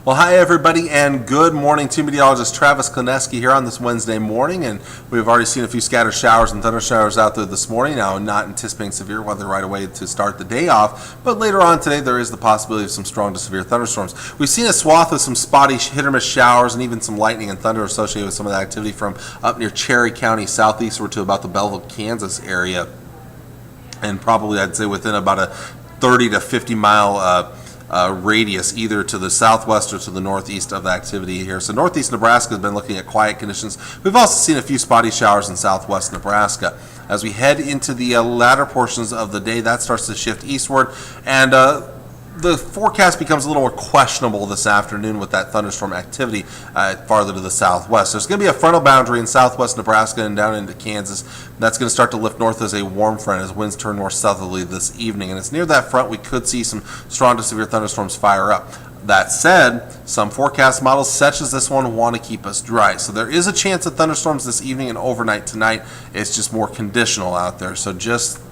Well, hi everybody, and good morning to meteorologist Travis Kleneski here on this Wednesday morning. And we've already seen a few scattered showers and thunder showers out there this morning. Now, not anticipating severe weather right away to start the day off, but later on today there is the possibility of some strong to severe thunderstorms. We've seen a swath of some spotty hit or miss showers and even some lightning and thunder associated with some of the activity from up near Cherry County southeastward to about the Belleville, Kansas area, and probably I'd say within about a 30 to 50 mile radius either to the southwest or to the northeast of the activity here. So northeast Nebraska has been looking at quiet conditions. We've also seen a few spotty showers in southwest Nebraska. As we head into the latter portions of the day, that starts to shift eastward, and the forecast becomes a little more questionable this afternoon with that thunderstorm activity farther to the southwest. There's going to be a frontal boundary in southwest Nebraska and down into Kansas. That's going to start to lift north as a warm front as winds turn more southerly this evening. And it's near that front we could see some strong to severe thunderstorms fire up. That said, some forecast models such as this one want to keep us dry. So there is a chance of thunderstorms this evening and overnight tonight. It's just more conditional out there. So just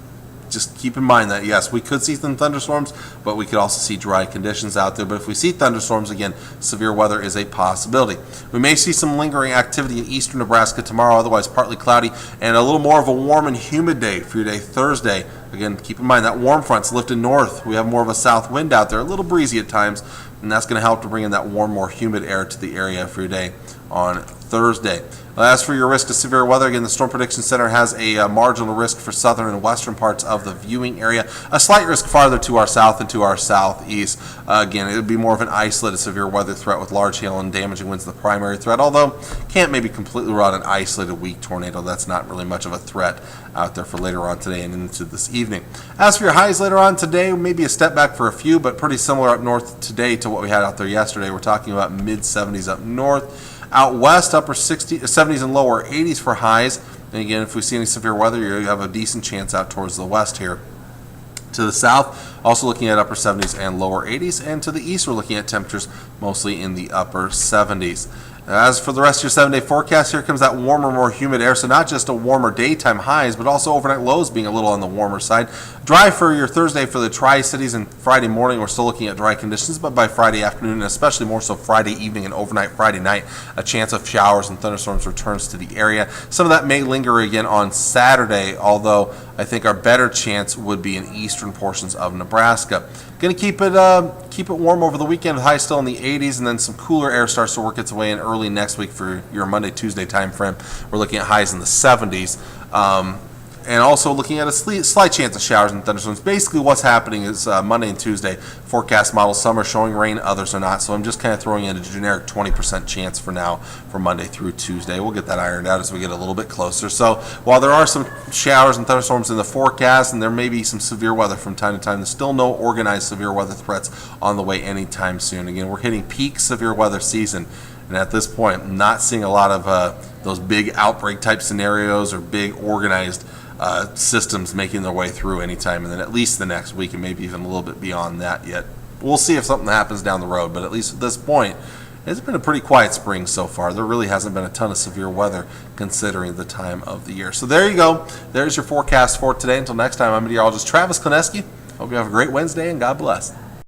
keep in mind that, yes, we could see some thunderstorms, but we could also see dry conditions out there. But if we see thunderstorms, again, severe weather is a possibility. We may see some lingering activity in eastern Nebraska tomorrow, otherwise partly cloudy, and a little more of a warm and humid day for your day Thursday. Again, keep in mind that warm front's lifted north. We have more of a south wind out there, a little breezy at times, and that's going to help to bring in that warm, more humid air to the area for your day on Thursday. As for your risk of severe weather, again, the Storm Prediction Center has a marginal risk for southern and western parts of the viewing area, a slight risk farther to our south and to our southeast. Again, it would be more of an isolated severe weather threat with large hail and damaging winds the primary threat, although can't maybe completely rule out an isolated weak tornado. That's not really much of a threat out there for later on today and into this evening. As for your highs later on today, maybe a step back for a few, but pretty similar up north today to what we had out there yesterday. We're talking about mid-70s up north. Out west, upper 70s and lower 80s for highs. And again, if we see any severe weather, you have a decent chance out towards the west here. To the south, also looking at upper 70s and lower 80s. And to the east, we're looking at temperatures mostly in the upper 70s. As for the rest of your 7-day forecast, here comes that warmer, more humid air. So not just a warmer daytime highs, but also overnight lows being a little on the warmer side. Dry for your Thursday for the Tri-Cities, and Friday morning we're still looking at dry conditions, but by Friday afternoon, and especially more so Friday evening and overnight Friday night, a chance of showers and thunderstorms returns to the area. Some of that may linger again on Saturday, although I think our better chance would be in eastern portions of Nebraska. Going to keep it warm over the weekend with highs still in the 80s, and then some cooler air starts to work its way in early next week for your Monday, Tuesday time frame. We're looking at highs in the 70s. And also looking at a slight chance of showers and thunderstorms. Basically what's happening is Monday and Tuesday, forecast models, some are showing rain, others are not. So I'm just kind of throwing in a generic 20% chance for now for Monday through Tuesday. We'll get that ironed out as we get a little bit closer. So while there are some showers and thunderstorms in the forecast, and there may be some severe weather from time to time, there's still no organized severe weather threats on the way anytime soon. Again, we're hitting peak severe weather season. And at this point, I'm not seeing a lot of those big outbreak type scenarios or big organized systems making their way through anytime, and then at least the next week and maybe even a little bit beyond that yet. We'll see if something happens down the road, but at least at this point, it's been a pretty quiet spring so far. There really hasn't been a ton of severe weather considering the time of the year. So there you go. There's your forecast for today. Until next time, I'm meteorologist Travis Kleneski. Hope you have a great Wednesday, and God bless.